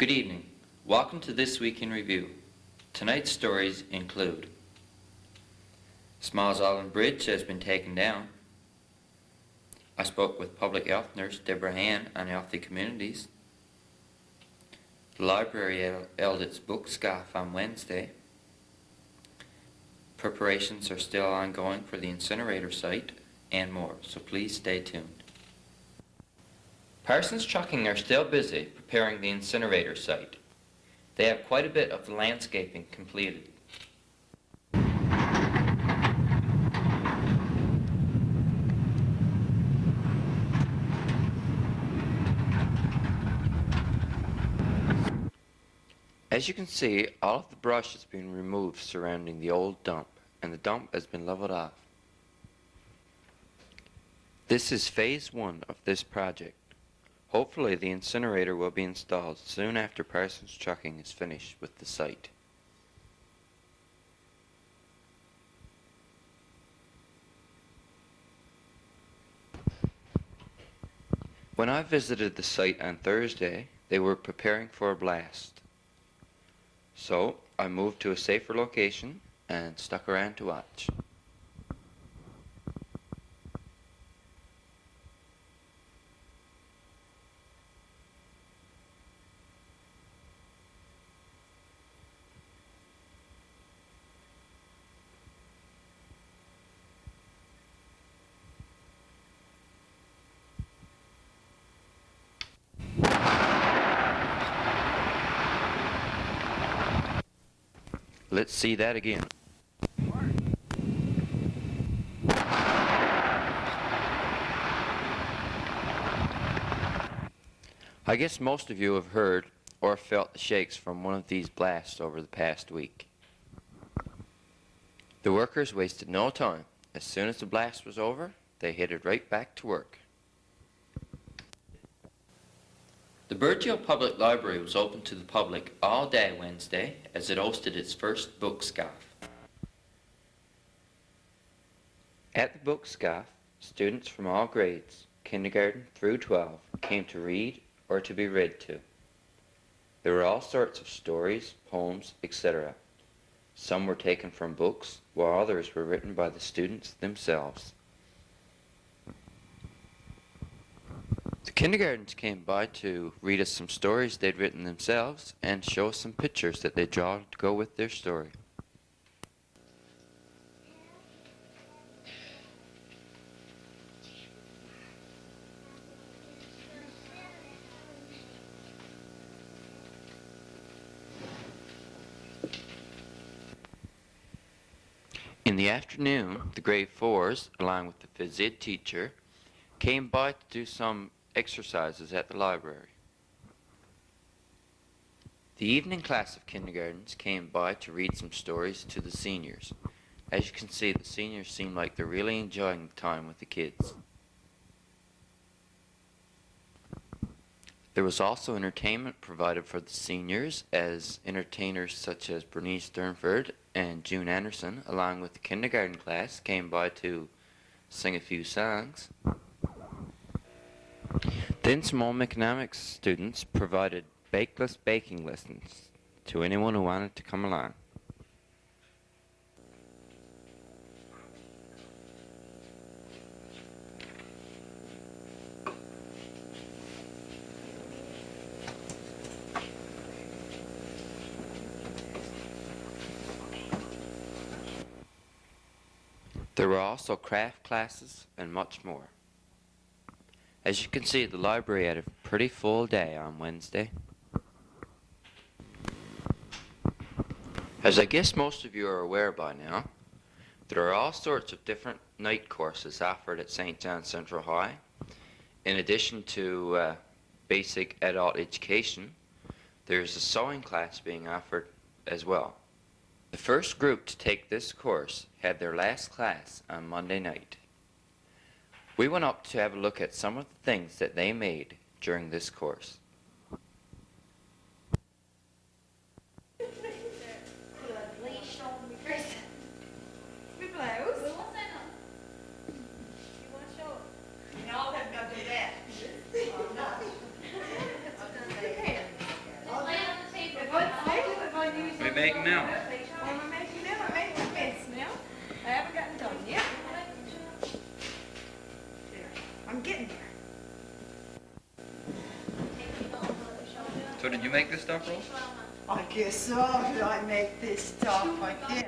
Good evening. Welcome to This Week in Review. Tonight's stories include Smalls Island Bridge has been taken down. I spoke with Public Health Nurse Deborah Hann on healthy communities. The library held its book scoff on Wednesday. Preparations are still ongoing for the incinerator site, and more, so please stay tuned. Parson's trucking are still busy preparing the incinerator site. They have quite a bit of the landscaping completed. As you can see, all of the brush has been removed surrounding the old dump, and the dump has been leveled off. This is phase 1 of this project. Hopefully the incinerator will be installed soon after Parson's trucking is finished with the site. When I visited the site on Thursday, they were preparing for a blast. So I moved to a safer location and stuck around to watch. Let's see that again. I guess most of you have heard or felt the shakes from one of these blasts over the past week. The workers wasted no time. As soon as the blast was over, they headed right back to work. The Burgeo Public Library was open to the public all day Wednesday as it hosted its first book scoff. At the book scoff, students from all grades, kindergarten through 12, came to read or to be read to. There were all sorts of stories, poems, etc. Some were taken from books, while others were written by the students themselves. The kindergartens came by to read us some stories they'd written themselves and show us some pictures that they'd draw to go with their story. In the afternoon, the grade 4s, along with the phys ed teacher, came by to do some exercises at the library. The evening class of kindergartens came by to read some stories to the seniors. As you can see, the seniors seem like they're really enjoying the time with the kids. There was also entertainment provided for the seniors as entertainers such as Bernice Sternford and June Anderson, along with the kindergarten class, came by to sing a few songs. Then some home economics students provided bakeless baking lessons to anyone who wanted to come along. There were also craft classes and much more. As you can see, the library had a pretty full day on Wednesday. As I guess most of you are aware by now, there are all sorts of different night courses offered at St. John Central High. In addition to basic adult education, there's a sewing class being offered as well. The first group to take this course had their last class on Monday night. We went up to have a look at some of the things that they made during this course. No, I'm not. making now? What am I making now? I'm making a mess now. I haven't gotten done yet. There. I'm getting there. So did you make this stuff, Rose? I guess so. Did I make this stuff? I guess.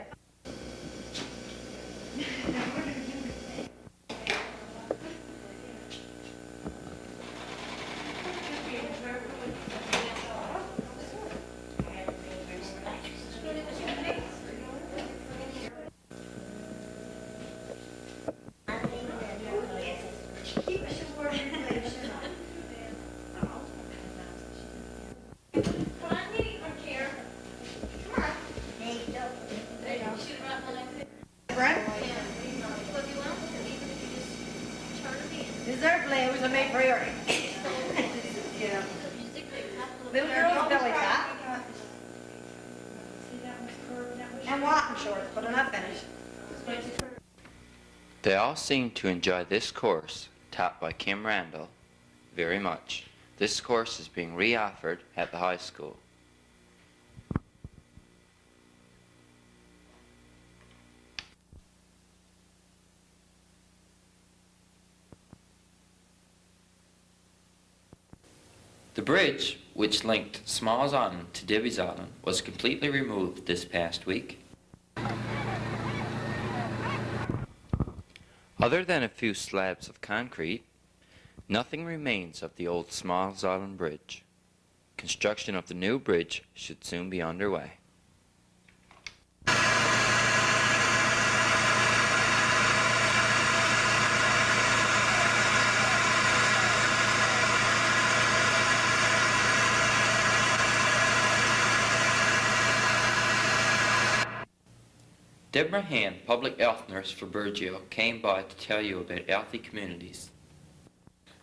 Dessert flavors I make for Eric. Yeah. Little girl's belly fat. And walking shorts, but I'm not finished. They all seem to enjoy this course, taught by Kim Randall, very much. This course is being re-offered at the high school. The bridge, which linked Smalls Island to Dibby's Island, was completely removed this past week. Other than a few slabs of concrete, nothing remains of the old Smalls Island Bridge. Construction of the new bridge should soon be underway. Deborah Hann, public health nurse for Burgeo, came by to tell you about healthy communities.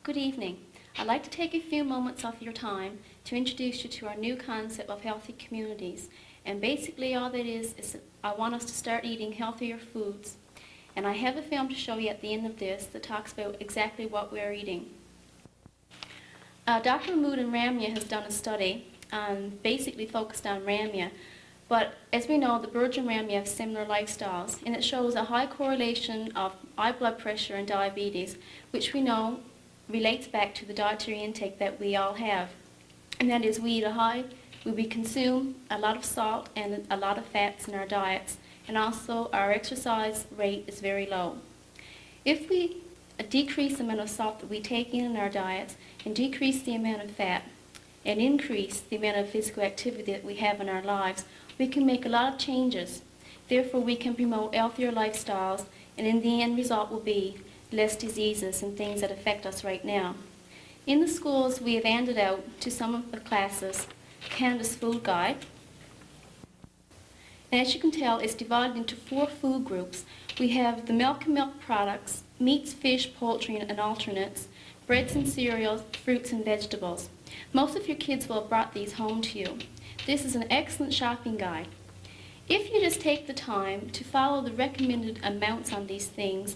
Good evening. I'd like to take a few moments of your time to introduce you to our new concept of healthy communities. And basically all that is I want us to start eating healthier foods. And I have a film to show you at the end of this that talks about exactly what we're eating. Dr. Mahmood in Ramya has done a study basically focused on Ramya. But as we know, the birds in Ramya have similar lifestyles, and it shows a high correlation of high blood pressure and diabetes, which we know relates back to the dietary intake that we all have. And that is we consume a lot of salt and a lot of fats in our diets, and also our exercise rate is very low. If we decrease the amount of salt that we take in our diets and decrease the amount of fat and increase the amount of physical activity that we have in our lives, we can make a lot of changes. Therefore, we can promote healthier lifestyles, and in the end result will be less diseases and things that affect us right now. In the schools, we have handed out to some of the classes Canada's Food Guide. And as you can tell, it's divided into 4 food groups. We have the milk and milk products, meats, fish, poultry, and alternates, breads and cereals, fruits and vegetables. Most of your kids will have brought these home to you. This is an excellent shopping guide. If you just take the time to follow the recommended amounts on these things,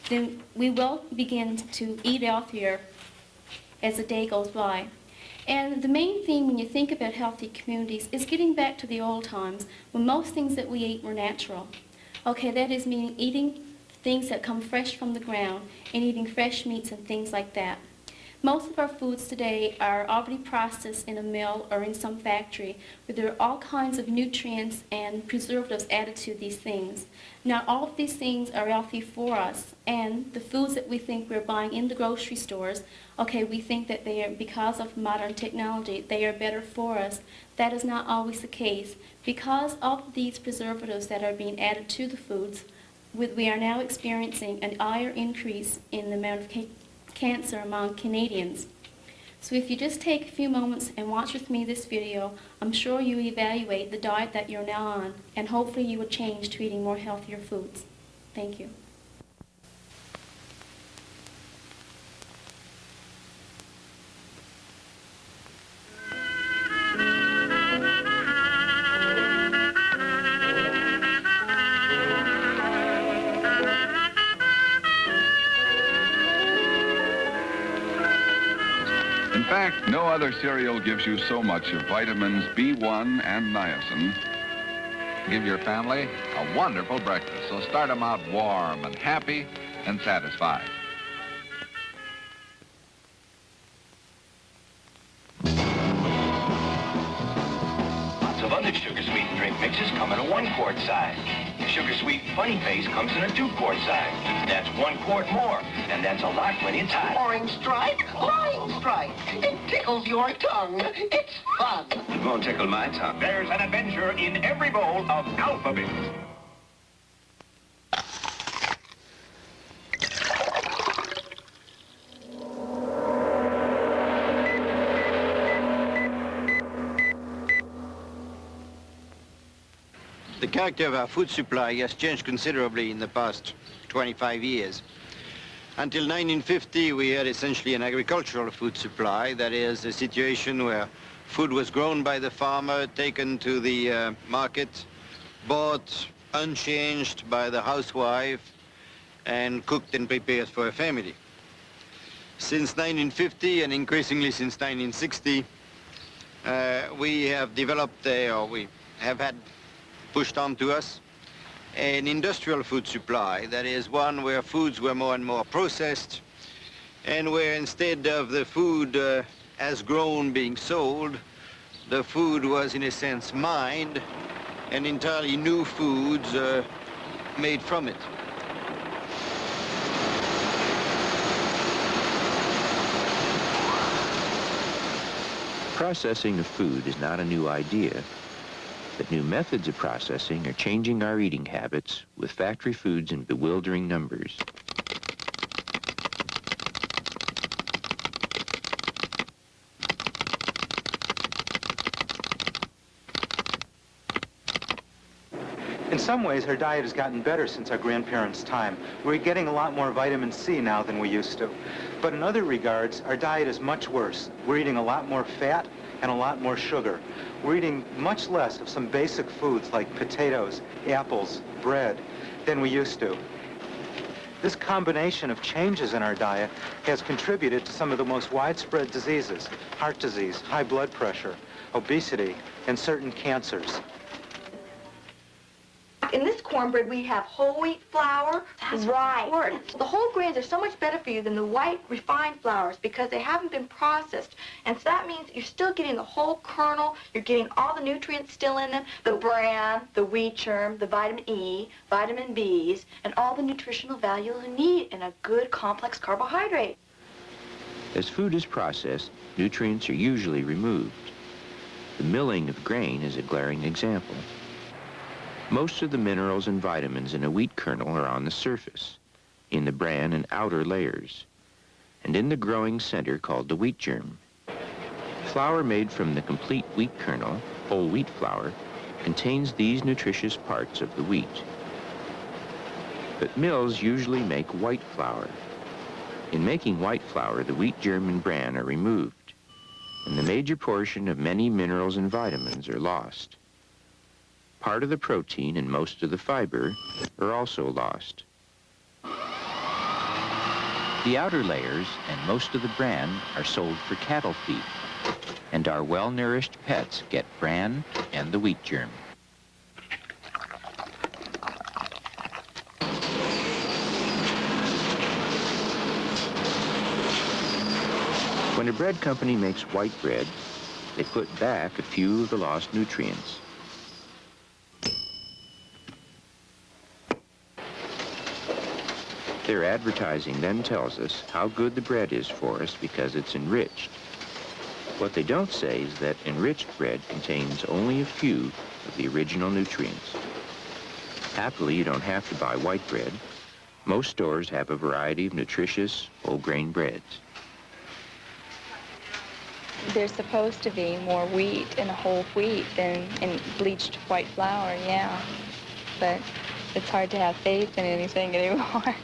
then we will begin to eat healthier as the day goes by. And the main thing when you think about healthy communities is getting back to the old times when most things that we ate were natural. Okay, that is meaning eating things that come fresh from the ground and eating fresh meats and things like that. Most of our foods today are already processed in a mill or in some factory where there are all kinds of nutrients and preservatives added to these things. Now, all of these things are healthy for us, and the foods that we think we're buying in the grocery stores, okay, we think that they are, because of modern technology, they are better for us. That is not always the case. Because of these preservatives that are being added to the foods, we are now experiencing an higher increase in the amount of cancer among Canadians. So if you just take a few moments and watch with me this video, I'm sure you evaluate the diet that you're now on, and hopefully you will change to eating more healthier foods. Thank you. In fact, no other cereal gives you so much of vitamins B1 and niacin Give your family a wonderful breakfast, so start them out warm and happy and satisfied. Lots of other sugar-sweetened drink mixes come in a 1-quart size. The sugar-sweet funny face comes in a 2-quart size. That's 1 quart more, and that's a lot when it's hot. Orange strike, line strike. It tickles your tongue. It's fun. It won't tickle my tongue. There's an adventure in every bowl of Alphabet. The character of our food supply has changed considerably in the past 25 years. Until 1950, we had essentially an agricultural food supply. That is, a situation where food was grown by the farmer, taken to the market, bought unchanged by the housewife, and cooked and prepared for a family. Since 1950, and increasingly since 1960, we have developed, or we have had pushed on to us, an industrial food supply. That is one where foods were more and more processed, and where instead of the food as grown being sold, the food was in a sense mined, and entirely new foods made from it. Processing of food is not a new idea, but new methods of processing are changing our eating habits with factory foods in bewildering numbers. In some ways, our diet has gotten better since our grandparents' time. We're getting a lot more vitamin C now than we used to. But in other regards, our diet is much worse. We're eating a lot more fat and a lot more sugar. We're eating much less of some basic foods like potatoes, apples, bread than we used to. This combination of changes in our diet has contributed to some of the most widespread diseases: heart disease, high blood pressure, obesity, and certain cancers. In this cornbread, we have whole wheat flour. That's right. The whole grains are so much better for you than the white refined flours because they haven't been processed. And so that means you're still getting the whole kernel. You're getting all the nutrients still in them, the bran, the wheat germ, the vitamin E, vitamin Bs, and all the nutritional value you need in a good complex carbohydrate. As food is processed, nutrients are usually removed. The milling of grain is a glaring example. Most of the minerals and vitamins in a wheat kernel are on the surface, in the bran and outer layers, and in the growing center called the wheat germ. Flour made from the complete wheat kernel, whole wheat flour, contains these nutritious parts of the wheat. But mills usually make white flour. In making white flour, the wheat germ and bran are removed, and the major portion of many minerals and vitamins are lost. Part of the protein and most of the fiber are also lost. The outer layers and most of the bran are sold for cattle feed, and our well-nourished pets get bran and the wheat germ. When a bread company makes white bread, they put back a few of the lost nutrients. Their advertising then tells us how good the bread is for us because it's enriched. What they don't say is that enriched bread contains only a few of the original nutrients. Happily, you don't have to buy white bread. Most stores have a variety of nutritious whole grain breads. There's supposed to be more wheat in a whole wheat than in bleached white flour, yeah. But it's hard to have faith in anything anymore.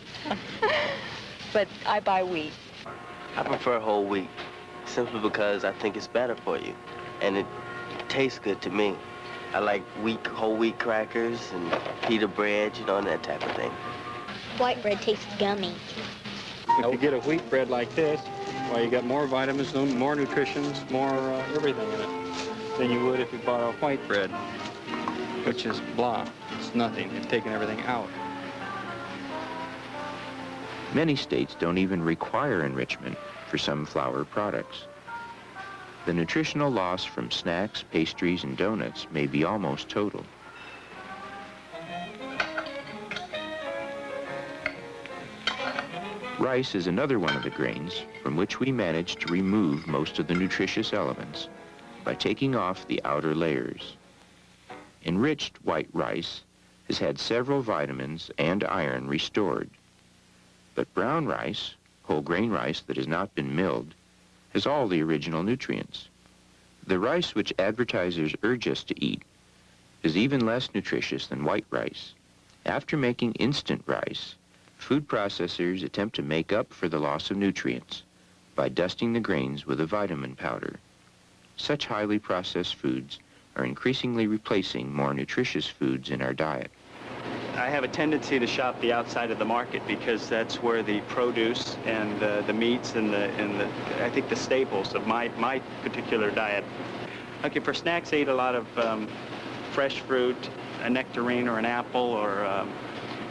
But I buy wheat. I prefer whole wheat, simply because I think it's better for you, and it tastes good to me. I like whole wheat crackers and pita bread, you know, and that type of thing. White bread tastes gummy. If you get a wheat bread like this, well, you got more vitamins, more nutrition, more everything in it than you would if you bought a white bread. which is blah. It's nothing. They've taken everything out. Many states don't even require enrichment for some flour products. The nutritional loss from snacks, pastries, and donuts may be almost total. Rice is another one of the grains from which we manage to remove most of the nutritious elements by taking off the outer layers. Enriched white rice has had several vitamins and iron restored. But brown rice, whole grain rice that has not been milled, has all the original nutrients. The rice which advertisers urge us to eat is even less nutritious than white rice. After making instant rice, food processors attempt to make up for the loss of nutrients by dusting the grains with a vitamin powder. Such highly processed foods are increasingly replacing more nutritious foods in our diet. I have a tendency to shop the outside of the market because that's where the produce and the meats and I think the staples of my particular diet. Okay, for snacks, I eat a lot of fresh fruit, a nectarine or an apple or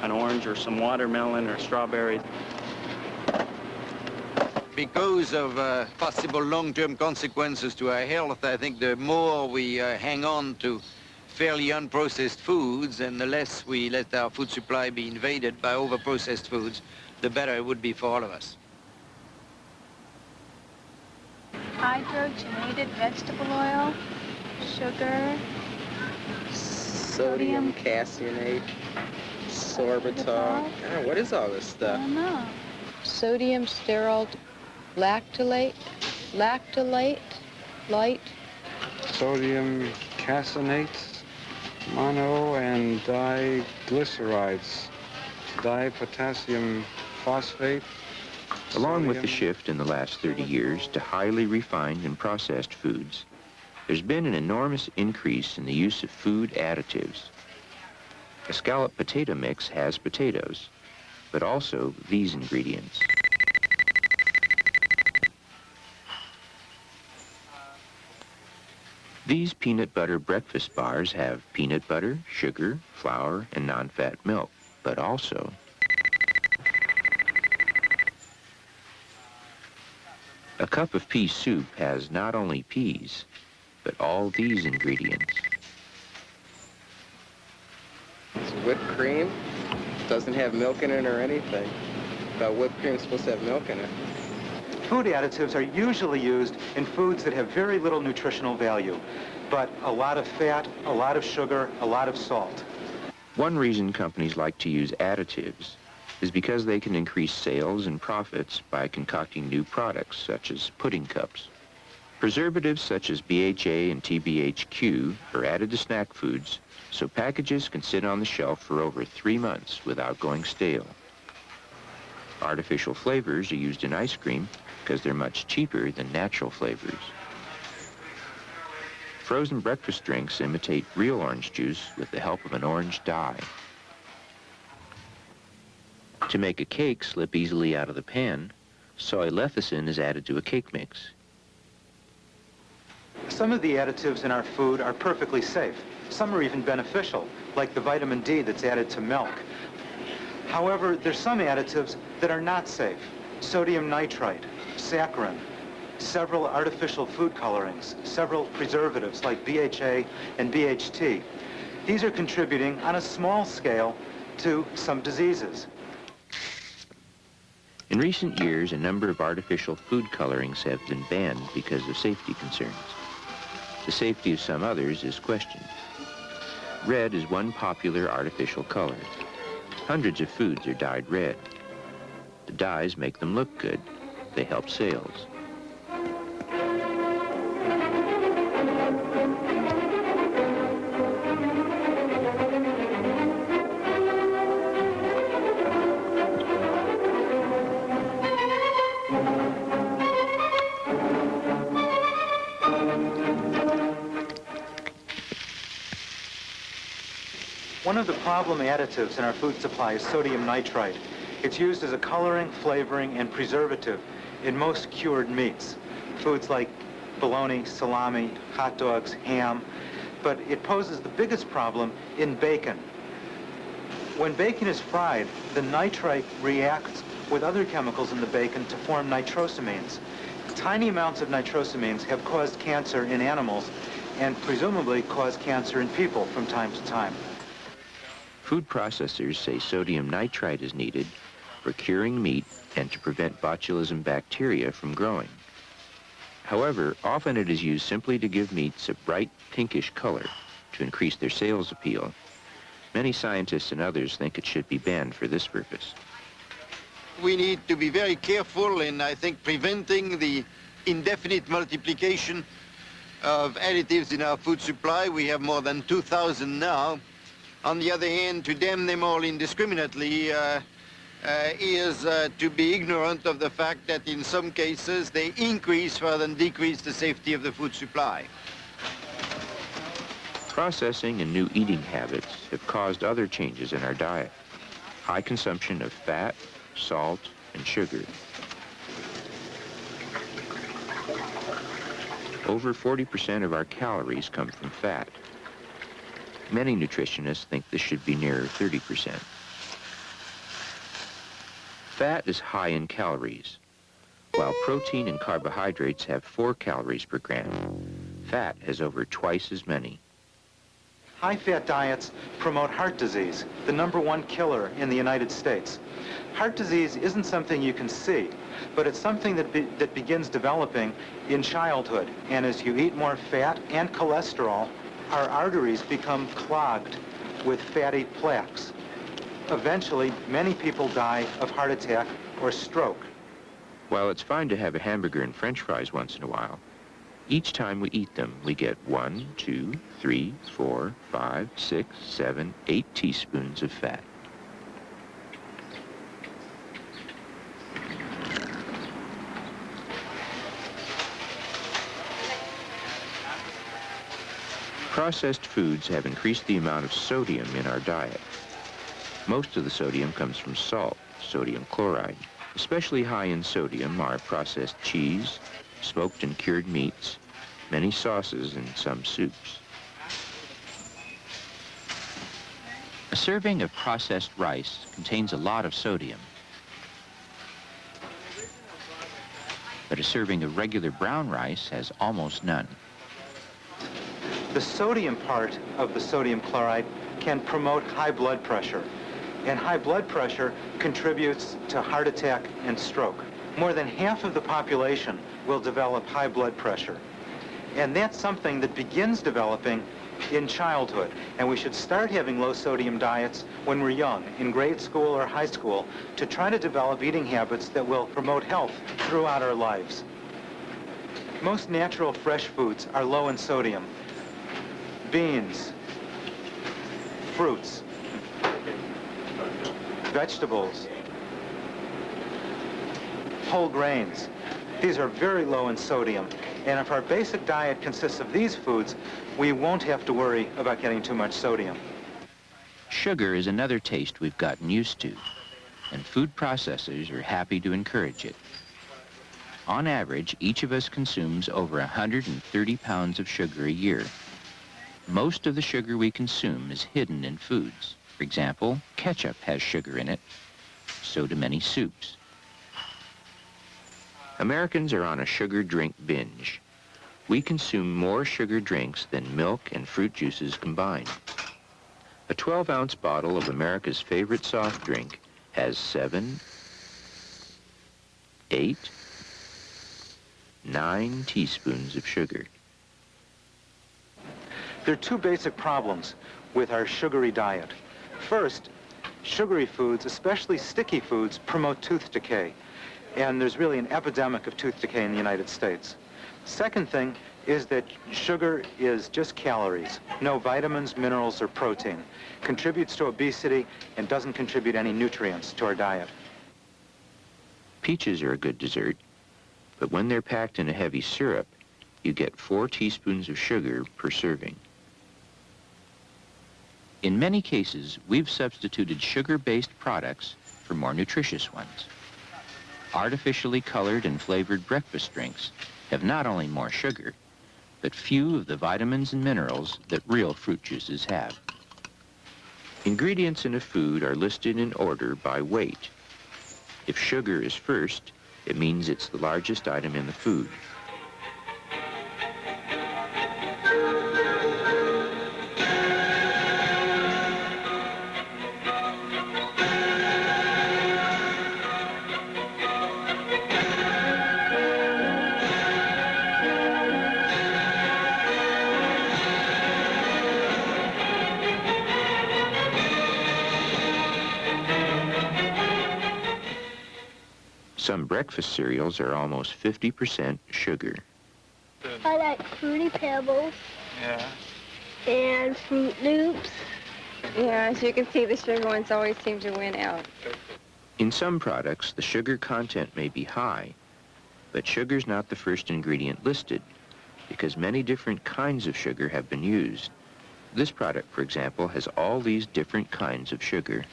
an orange or some watermelon or strawberries. Because of possible long-term consequences to our health, I think the more we hang on to fairly unprocessed foods and the less we let our food supply be invaded by over-processed foods, the better it would be for all of us. Hydrogenated vegetable oil, sugar, sodium caseinate, sorbitol. What is all this stuff? I don't know. Sodium stearyl lactylate, light. Sodium caseinate, mono and diglycerides, dipotassium phosphate. Along with the shift in the last 30 years to highly refined and processed foods, there's been an enormous increase in the use of food additives. A scalloped potato mix has potatoes, but also these ingredients. These peanut butter breakfast bars have peanut butter, sugar, flour, and non-fat milk, but also a cup of pea soup has not only peas, but all these ingredients. It's whipped cream. Doesn't have milk in it or anything. But whipped cream is supposed to have milk in it. Food additives are usually used in foods that have very little nutritional value, but a lot of fat, a lot of sugar, a lot of salt. One reason companies like to use additives is because they can increase sales and profits by concocting new products such as pudding cups. Preservatives such as BHA and TBHQ are added to snack foods so packages can sit on the shelf for over 3 months without going stale. Artificial flavors are used in ice cream because they're much cheaper than natural flavors. Frozen breakfast drinks imitate real orange juice with the help of an orange dye. To make a cake slip easily out of the pan, soy lecithin is added to a cake mix. Some of the additives in our food are perfectly safe. Some are even beneficial, like the vitamin D that's added to milk. However, there's some additives that are not safe. Sodium nitrite, saccharin, several artificial food colorings, several preservatives like BHA and BHT. These are contributing on a small scale to some diseases. In recent years, a number of artificial food colorings have been banned because of safety concerns. The safety of some others is questioned. Red is one popular artificial color. Hundreds of foods are dyed red. The dyes make them look good. They help sales. One of the problem additives in our food supply is sodium nitrite. It's used as a coloring, flavoring, and preservative in most cured meats. Foods like bologna, salami, hot dogs, ham. but it poses the biggest problem in bacon. When bacon is fried, the nitrite reacts with other chemicals in the bacon to form nitrosamines. Tiny amounts of nitrosamines have caused cancer in animals and presumably cause cancer in people from time to time. Food processors say sodium nitrite is needed for curing meat and to prevent botulism bacteria from growing. However, often it is used simply to give meats a bright pinkish color to increase their sales appeal. Many scientists and others think it should be banned for this purpose. We need to be very careful in, I think, preventing the indefinite multiplication of additives in our food supply. We have more than 2,000 now. On the other hand, to damn them all indiscriminately is to be ignorant of the fact that in some cases they increase rather than decrease the safety of the food supply. Processing and new eating habits have caused other changes in our diet. High consumption of fat, salt, and sugar. Over 40% of our calories come from fat. Many nutritionists think this should be nearer 30%. Fat is high in calories, while protein and carbohydrates have 4 calories per gram. Fat has over twice as many. High-fat diets promote heart disease, the #1 killer in the United States. Heart disease isn't something you can see, but it's something that begins developing in childhood. And as you eat more fat and cholesterol, our arteries become clogged with fatty plaques. Eventually, many people die of heart attack or stroke. While it's fine to have a hamburger and French fries once in a while, each time we eat them, we get 1, 2, 3, 4, 5, 6, 7, 8 teaspoons of fat. Processed foods have increased the amount of sodium in our diet. Most of the sodium comes from salt, sodium chloride. Especially high in sodium are processed cheese, smoked and cured meats, many sauces, and some soups. A serving of processed rice contains a lot of sodium. But a serving of regular brown rice has almost none. The sodium part of the sodium chloride can promote high blood pressure, and high blood pressure contributes to heart attack and stroke. More than half of the population will develop high blood pressure, and that's something that begins developing in childhood, and we should start having low sodium diets when we're young, in grade school or high school, to try to develop eating habits that will promote health throughout our lives. Most natural fresh foods are low in sodium. Beans, fruits, vegetables, whole grains. These are very low in sodium. And if our basic diet consists of these foods, we won't have to worry about getting too much sodium. Sugar is another taste we've gotten used to, and food processors are happy to encourage it. On average, each of us consumes over 130 pounds of sugar a year. Most of the sugar we consume is hidden in foods. For example, ketchup has sugar in it. So do many soups. Americans are on a sugar drink binge. We consume more sugar drinks than milk and fruit juices combined. A 12-ounce bottle of America's favorite soft drink has 7, 8, 9 teaspoons of sugar. There are two basic problems with our sugary diet. First, sugary foods, especially sticky foods, promote tooth decay. And there's really an epidemic of tooth decay in the United States. Second thing is that sugar is just calories, no vitamins, minerals, or protein. Contributes to obesity and doesn't contribute any nutrients to our diet. Peaches are a good dessert, but when they're packed in a heavy syrup, you get 4 teaspoons of sugar per serving. In many cases, we've substituted sugar-based products for more nutritious ones. Artificially colored and flavored breakfast drinks have not only more sugar, but few of the vitamins and minerals that real fruit juices have. Ingredients in a food are listed in order by weight. If sugar is first, it means it's the largest item in the food. Some breakfast cereals are almost 50% sugar. I like Fruity Pebbles. Yeah. And Fruit Loops. Yeah, as you can see, the sugar ones always seem to win out. In some products, the sugar content may be high, but sugar's not the first ingredient listed because many different kinds of sugar have been used. This product, for example, has all these different kinds of sugar.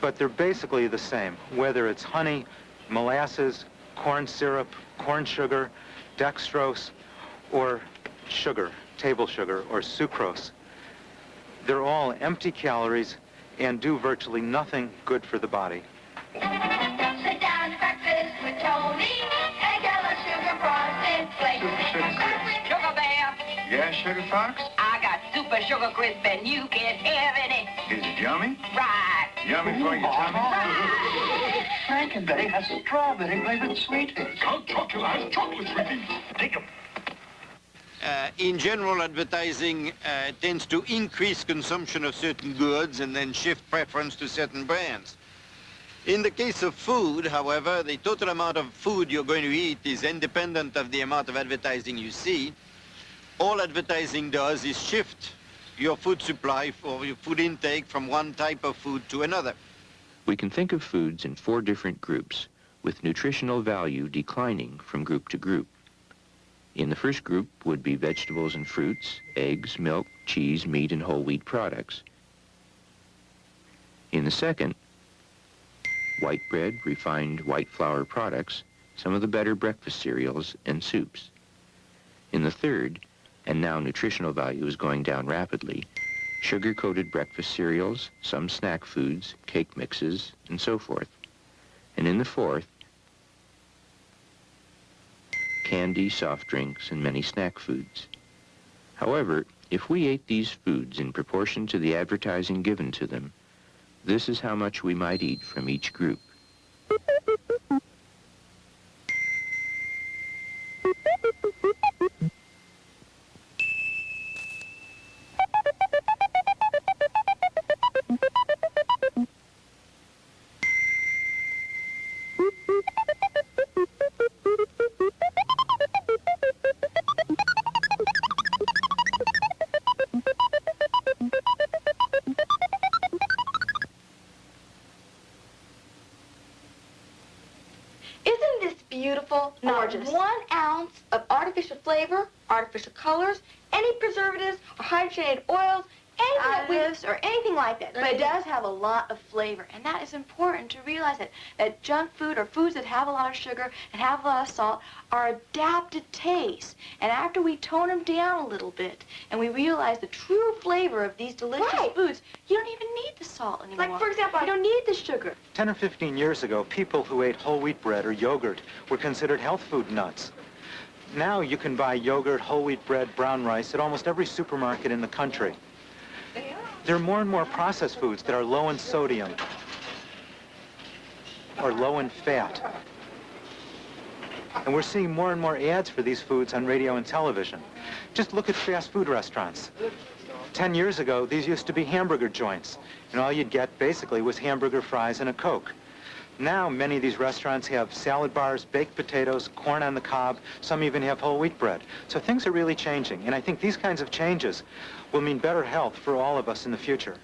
But they're basically the same, whether it's honey, molasses, corn syrup, corn sugar, dextrose, or sugar, table sugar, or sucrose. They're all empty calories and do virtually nothing good for the body. Sit down to breakfast with Tony and get a sugar frosted flake. Sugar Bear. Yeah, Sugar Fox? I got super sugar crisp and you get everything. Is it yummy? Right. Yummy for your tummy? Frankenberry has strawberry-flavored sweeties. Count Chocula has chocolate sweeties. Take 'em. In general, advertising tends to increase consumption of certain goods and then shift preference to certain brands. In the case of food, however, the total amount of food you're going to eat is independent of the amount of advertising you see. All advertising does is shift your food supply or your food intake from one type of food to another. We can think of foods in 4 different groups, with nutritional value declining from group to group. In the first group would be vegetables and fruits, eggs, milk, cheese, meat, and whole wheat products. In the second, white bread, refined white flour products, some of the better breakfast cereals, and soups. In the third, and now nutritional value is going down rapidly, sugar-coated breakfast cereals, some snack foods, cake mixes, and so forth. And in the fourth, candy, soft drinks, and many snack foods. However, if we ate these foods in proportion to the advertising given to them, this is how much we might eat from each group. Isn't this beautiful? Gorgeous. Not 1 ounce of artificial flavor, artificial colors, any preservatives or hydrogenated oils, additives or anything like that. But it does have a lot of flavor, and that is important to realize that junk food or foods that have a lot of sugar and have a lot of salt are adapted tastes. And after we tone them down a little bit and we realize the true flavor of these delicious foods, you don't even need the salt anymore. Like, for example, you don't need the sugar. 10 or 15 years ago, people who ate whole wheat bread or yogurt were considered health food nuts. Now you can buy yogurt, whole wheat bread, brown rice at almost every supermarket in the country. There are more and more processed foods that are low in sodium or low in fat. And we're seeing more and more ads for these foods on radio and television. Just look at fast food restaurants. 10 years ago, these used to be hamburger joints, and all you'd get basically was hamburger fries and a Coke. Now, many of these restaurants have salad bars, baked potatoes, corn on the cob. Some even have whole wheat bread. So things are really changing, and I think these kinds of changes will mean better health for all of us in the future.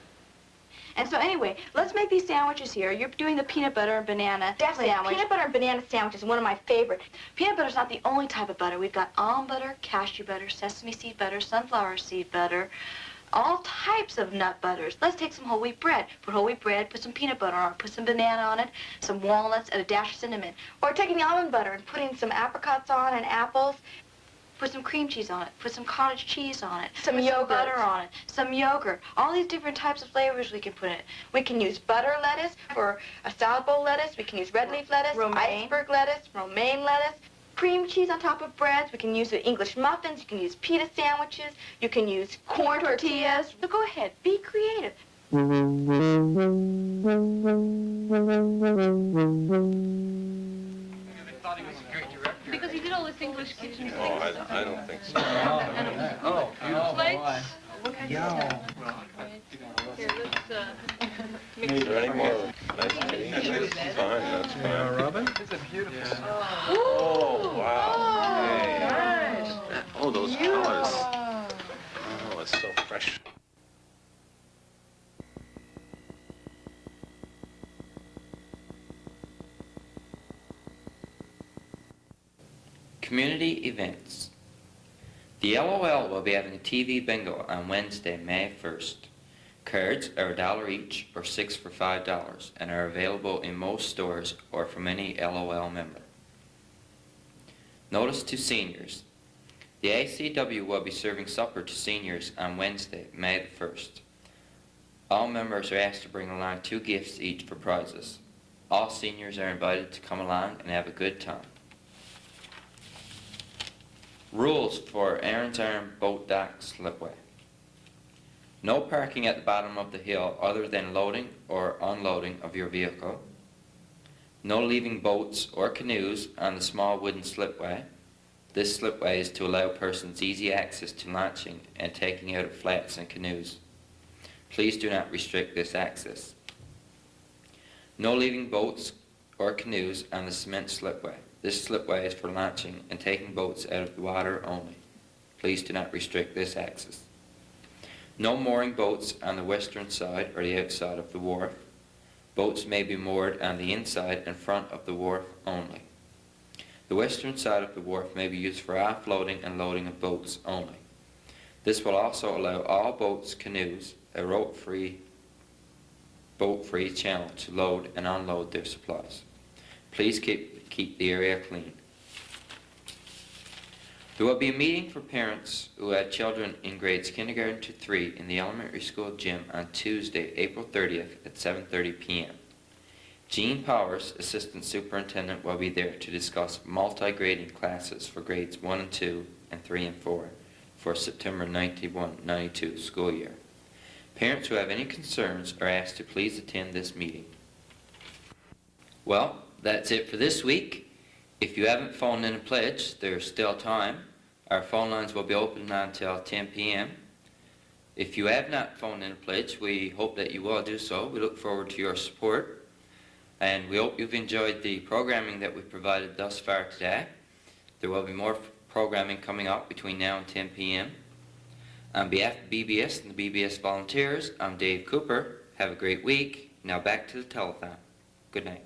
And so anyway, let's make these sandwiches here. You're doing the peanut butter and banana sandwich. Peanut butter and banana sandwich is one of my favorite. Peanut butter is not the only type of butter. We've got almond butter, cashew butter, sesame seed butter, sunflower seed butter, all types of nut butters. Let's take some whole wheat bread. Put whole wheat bread, put some peanut butter on it, put some banana on it, some walnuts, and a dash of cinnamon. Or taking the almond butter and putting some apricots on and apples. Put some cream cheese on it. Put some cottage cheese on it. Some yogurt. Butter on it. Some yogurt. All these different types of flavors we can put in it. We can use butter lettuce for a salad bowl lettuce. We can use red leaf lettuce, iceberg lettuce, romaine lettuce. Cream cheese on top of breads. We can use the English muffins. You can use pita sandwiches. You can use corn tortillas. So go ahead. Be creative. Because he did all this English kitchen things. Oh, I don't think so. Plates. Yeah. Here, let's mix Is there any more? it. That's fine, that's fine. Robin? This is beautiful. Oh, wow. Hey. Nice. Oh, those colors. Oh, it's so fresh. Community events. The LOL will be having a TV bingo on Wednesday, May 1st. Cards are $1 each or 6 for $5 and are available in most stores or from any LOL member. Notice to seniors. The ACW will be serving supper to seniors on Wednesday, May the 1st. All members are asked to bring along 2 gifts each for prizes. All seniors are invited to come along and have a good time. Rules for Aaron's Arm Boat Dock Slipway. No parking at the bottom of the hill other than loading or unloading of your vehicle. No leaving boats or canoes on the small wooden slipway. This slipway is to allow persons easy access to launching and taking out of flats and canoes. Please do not restrict this access. No leaving boats or canoes on the cement slipway. This slipway is for launching and taking boats out of the water only. Please do not restrict this access. No mooring boats on the western side or the outside of the wharf. Boats may be moored on the inside and front of the wharf only. The western side of the wharf may be used for offloading and loading of boats only. This will also allow all boats, canoes, a rope-free, boat-free channel to load and unload their supplies. Please keep the area clean. There will be a meeting for parents who have children in grades kindergarten to 3 in the elementary school gym on Tuesday, April 30th at 7:30 p.m. Jean Powers, Assistant Superintendent, will be there to discuss multi-grading classes for grades 1 and 2 and 3 and 4 for September 91-92 school year. Parents who have any concerns are asked to please attend this meeting. Well, that's it for this week. If you haven't phoned in a pledge, there's still time. Our phone lines will be open until 10 p.m. If you have not phoned in a pledge, we hope that you will do so. We look forward to your support. And we hope you've enjoyed the programming that we've provided thus far today. There will be more programming coming up between now and 10 p.m. On behalf of BBS and the BBS volunteers, I'm Dave Cooper. Have a great week. Now back to the telethon. Good night.